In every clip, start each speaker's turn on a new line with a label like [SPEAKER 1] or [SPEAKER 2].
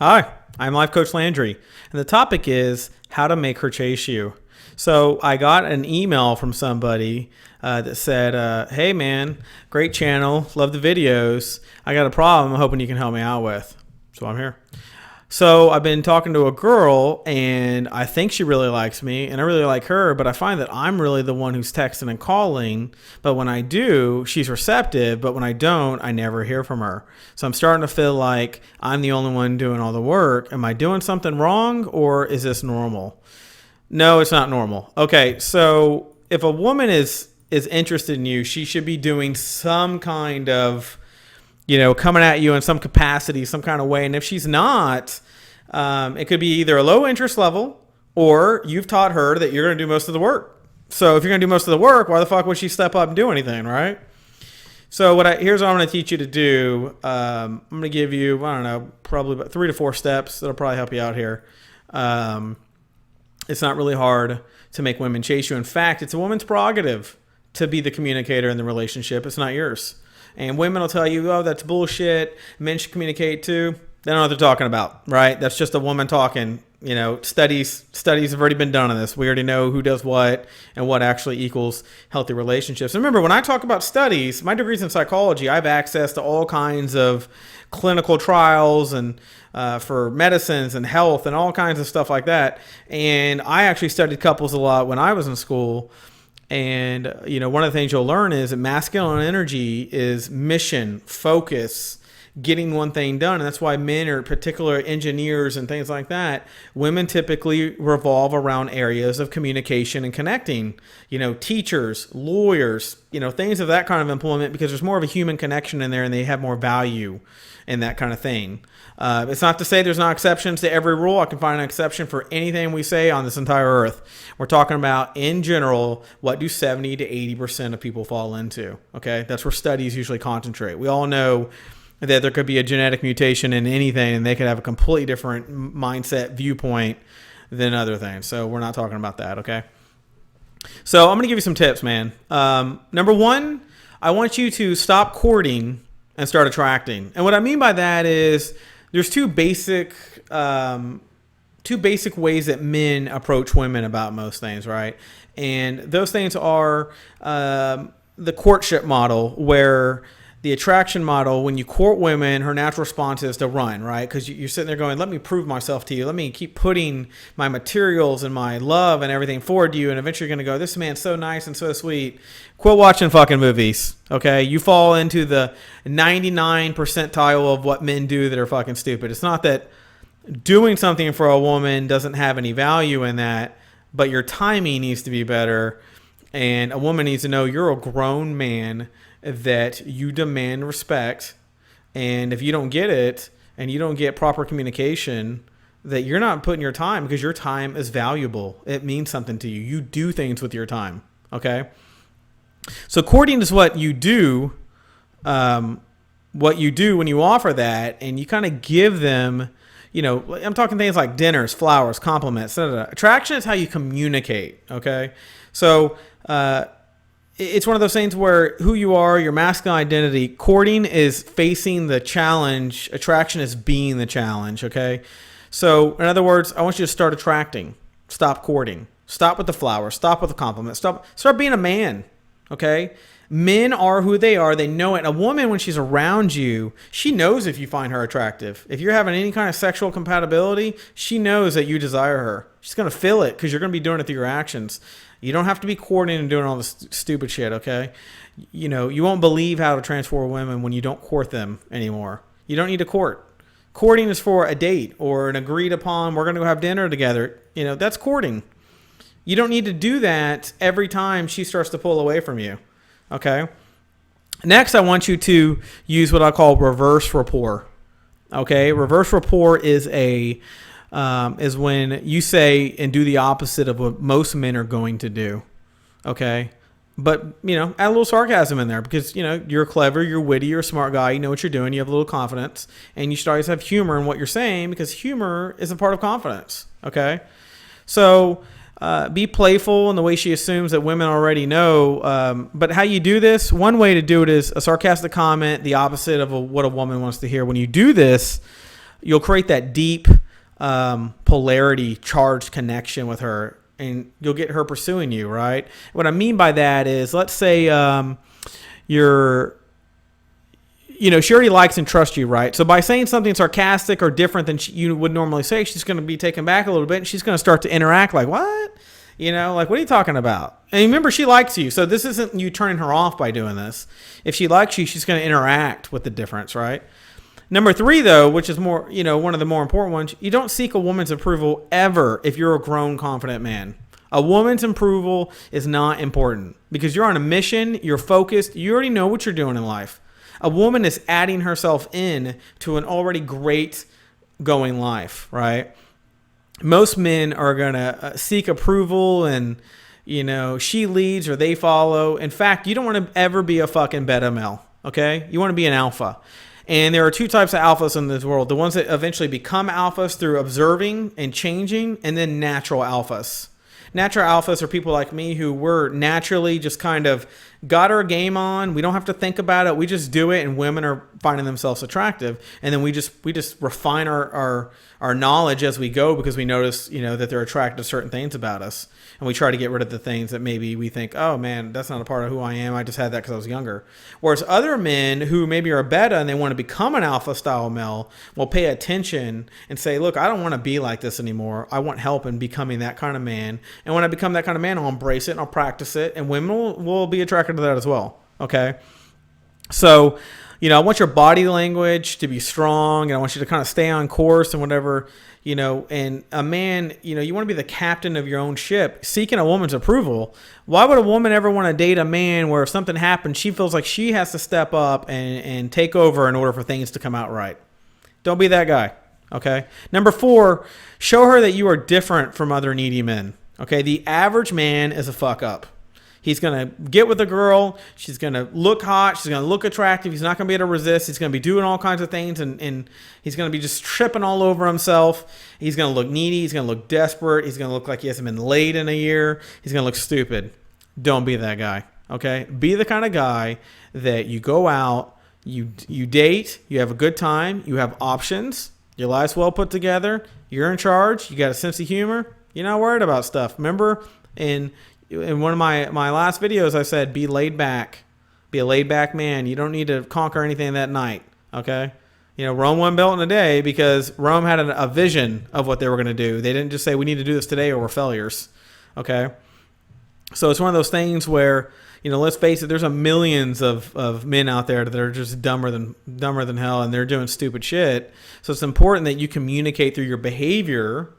[SPEAKER 1] Hi, I'm Life Coach Landry, and the topic is how to make her chase you. So I got an email from somebody that said, hey man, great channel, love the videos. I got a problem I'm hoping you can help me out with. So I'm here. So I've been talking to a girl, and I think she really likes me, and I really like her, but I find that I'm really the one who's texting and calling. But when I do, she's receptive, but when I don't, I never hear from her. So I'm starting to feel like I'm the only one doing all the work. Am I doing something wrong, or is this normal? No, it's not normal. Okay, so if a woman is interested in you, she should be doing some kind of, coming at you in some capacity, some kind of way. And if she's not, it could be either a low interest level, or you've taught her that you're going to do most of the work. So if you're going to do most of the work, why the fuck would she step up and do anything, right? So here's what I'm going to teach you to do. I'm going to give you, I don't know, probably about 3 to 4 steps that'll probably help you out here. It's not really hard to make women chase you. In fact, it's a woman's prerogative to be the communicator in the relationship. It's not yours. And women will tell you, oh, that's bullshit. Men should communicate too. They don't know what they're talking about, right? That's just a woman talking. Studies have already been done on this. We already know who does what and what actually equals healthy relationships. And remember, when I talk about studies, my degree's in psychology. I have access to all kinds of clinical trials and for medicines and health and all kinds of stuff like that. And I actually studied couples a lot when I was in school. And, one of the things you'll learn is that masculine energy is mission, focus, getting one thing done. And that's why men are particular engineers and things like that. Women typically revolve around areas of communication and connecting, teachers, lawyers, things of that kind of employment, because there's more of a human connection in there and they have more value in that kind of thing. It's not to say there's not exceptions to every rule. I can find an exception for anything we say on this entire earth. We're talking about, in general, what do 70 to 80% of people fall into? Okay, that's where studies usually concentrate. We all know that there could be a genetic mutation in anything, and they could have a completely different mindset viewpoint than other things. So we're not talking about that, okay? So I'm going to give you some tips, man. Number one, I want you to stop courting and start attracting. And what I mean by that is there's two basic ways that men approach women about most things, right? And those things are the courtship model, where the attraction model, when you court women, her natural response is to run, right? Because you're sitting there going, let me prove myself to you. Let me keep putting my materials and my love and everything forward to you. And eventually you're going to go, this man's so nice and so sweet. Quit watching fucking movies, okay? You fall into the 99 percentile of what men do that are fucking stupid. It's not that doing something for a woman doesn't have any value in that, but your timing needs to be better. And a woman needs to know you're a grown man, that you demand respect, and if you don't get it and you don't get proper communication, that you're not putting your time, because your time is valuable. It means something to you. You do things with your time, okay? So courting is what you do when you offer that, and you kind of give them, I'm talking things like dinners, flowers, compliments, etc. Attraction is how you communicate, okay? So it's one of those things where who you are, your masculine identity, courting is facing the challenge. Attraction is being the challenge. Okay. So in other words, I want you to start attracting, stop courting, stop with the flowers, stop with the compliments, start being a man. Okay. Men are who they are. They know it. A woman, when she's around you, she knows if you find her attractive. If you're having any kind of sexual compatibility, she knows that you desire her. She's going to feel it, because you're going to be doing it through your actions. You don't have to be courting and doing all this stupid shit, okay? You won't believe how to transform women when you don't court them anymore. You don't need to court. Courting is for a date or an agreed upon, we're going to go have dinner together. That's courting. You don't need to do that every time she starts to pull away from you, okay? Next, I want you to use what I call reverse rapport, okay? Reverse rapport is is when you say and do the opposite of what most men are going to do, okay? But, add a little sarcasm in there, because, you're clever, you're witty, you're a smart guy, you know what you're doing, you have a little confidence, and you should always have humor in what you're saying, because humor is a part of confidence, okay? So be playful in the way she assumes that women already know. But how you do this, one way to do it is a sarcastic comment, the opposite of what a woman wants to hear. When you do this, you'll create that deep polarity charged connection with her, and you'll get her pursuing you, right? What I mean by that is, let's say she already likes and trusts you, right? So by saying something sarcastic or different than you would normally say, she's going to be taken back a little bit, and she's going to start to interact like, what? Like, what are you talking about? And remember, she likes you. So this isn't you turning her off by doing this. If she likes you, she's going to interact with the difference, right? Number 3, though, which is more, one of the more important ones, you don't seek a woman's approval ever if you're a grown, confident man. A woman's approval is not important because you're on a mission, you're focused, you already know what you're doing in life. A woman is adding herself in to an already great going life, right? Most men are going to seek approval and, she leads or they follow. In fact, you don't want to ever be a fucking beta male, okay? You want to be an alpha. And there are 2 types of alphas in this world. The ones that eventually become alphas through observing and changing, and then natural alphas. Natural alphas are people like me who were naturally just kind of got our game on. We don't have to think about it. We just do it, and women are finding themselves attractive. And then we just refine our knowledge as we go because we notice, that they're attracted to certain things about us. And we try to get rid of the things that maybe we think, oh man, that's not a part of who I am. I just had that because I was younger. Whereas other men who maybe are beta and they want to become an alpha style male will pay attention and say, look, I don't want to be like this anymore. I want help in becoming that kind of man. And when I become that kind of man, I'll embrace it and I'll practice it. And women will be attracted to that as well. Okay. So, I want your body language to be strong, and I want you to kind of stay on course and whatever, and a man, you want to be the captain of your own ship, seeking a woman's approval. Why would a woman ever want to date a man where if something happens, she feels like she has to step up and take over in order for things to come out right? Don't be that guy. Okay. Number 4, show her that you are different from other needy men. Okay. The average man is a fuck up. He's going to get with a girl. She's going to look hot. She's going to look attractive. He's not going to be able to resist. He's going to be doing all kinds of things, and he's going to be just tripping all over himself. He's going to look needy. He's going to look desperate. He's going to look like he hasn't been laid in a year. He's going to look stupid. Don't be that guy, okay? Be the kind of guy that you go out, you date, you have a good time, you have options, your life's well put together, you're in charge, you got a sense of humor, you're not worried about stuff. Remember, in one of my last videos, I said, be laid back. Be a laid back man. You don't need to conquer anything that night. Okay. Rome wasn't built in a day because Rome had a vision of what they were going to do. They didn't just say, we need to do this today or we're failures. Okay. So it's one of those things where, let's face it, there's millions of men out there that are just dumber than hell, and they're doing stupid shit. So it's important that you communicate through your behavior,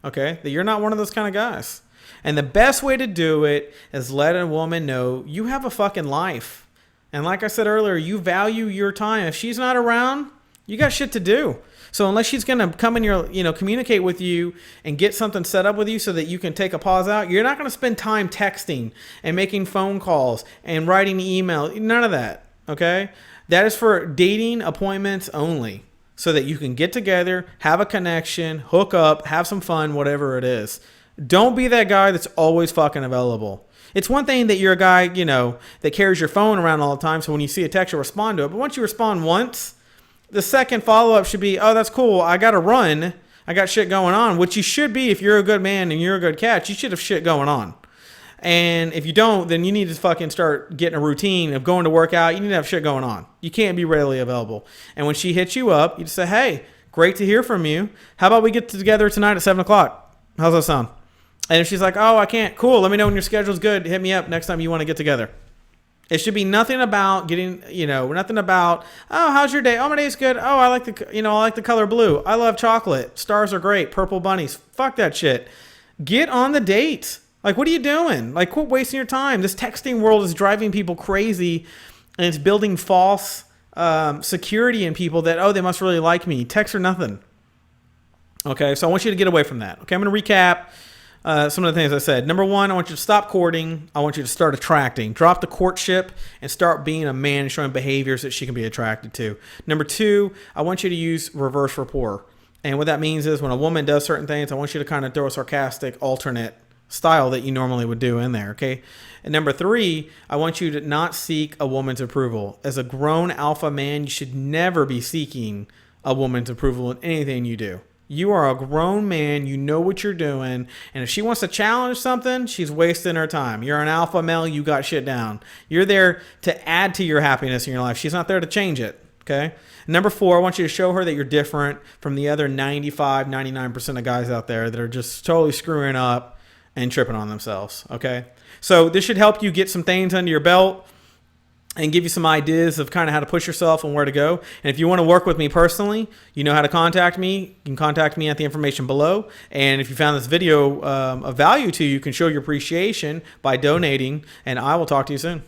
[SPEAKER 1] okay, that you're not one of those kind of guys. And the best way to do it is let a woman know you have a fucking life. And like I said earlier, you value your time. If she's not around, you got shit to do. So unless she's going to come in your, communicate with you and get something set up with you so that you can take a pause out, you're not going to spend time texting and making phone calls and writing email. None of that. Okay. That is for dating appointments only, so that you can get together, have a connection, hook up, have some fun, whatever it is. Don't be that guy that's always fucking available. It's one thing that you're a guy, that carries your phone around all the time. So when you see a text, you respond to it. But once you respond once, the second follow-up should be, oh, that's cool. I got to run. I got shit going on, which you should be if you're a good man and you're a good catch. You should have shit going on. And if you don't, then you need to fucking start getting a routine of going to work out. You need to have shit going on. You can't be readily available. And when she hits you up, you just say, hey, great to hear from you. How about we get together tonight at 7 o'clock? How's that sound? And if she's like, oh, I can't, cool, let me know when your schedule's good. Hit me up next time you want to get together. It should be nothing about getting, nothing about, oh, how's your day? Oh, my day's good. Oh, I like the color blue. I love chocolate. Stars are great. Purple bunnies. Fuck that shit. Get on the date. Like, what are you doing? Like, quit wasting your time. This texting world is driving people crazy, and it's building false security in people that, oh, they must really like me. Text or nothing. Okay, so I want you to get away from that. Okay, I'm going to recap some of the things I said. Number 1, I want you to stop courting. I want you to start attracting. Drop the courtship and start being a man showing behaviors that she can be attracted to. Number 2, I want you to use reverse rapport. And what that means is when a woman does certain things, I want you to kind of throw a sarcastic alternate style that you normally would do in there, okay? And number 3, I want you to not seek a woman's approval. As a grown alpha man, you should never be seeking a woman's approval in anything you do. You are a grown man. You know what you're doing. And if she wants to challenge something, she's wasting her time. You're an alpha male. You got shit down. You're there to add to your happiness in your life. She's not there to change it. Okay. Number 4, I want you to show her that you're different from the other 95, 99% of guys out there that are just totally screwing up and tripping on themselves. Okay. So this should help you get some things under your belt and give you some ideas of kind of how to push yourself and where to go. And if you want to work with me personally, you know how to contact me. You can contact me at the information below. And if you found this video of value to you, you can show your appreciation by donating. And I will talk to you soon.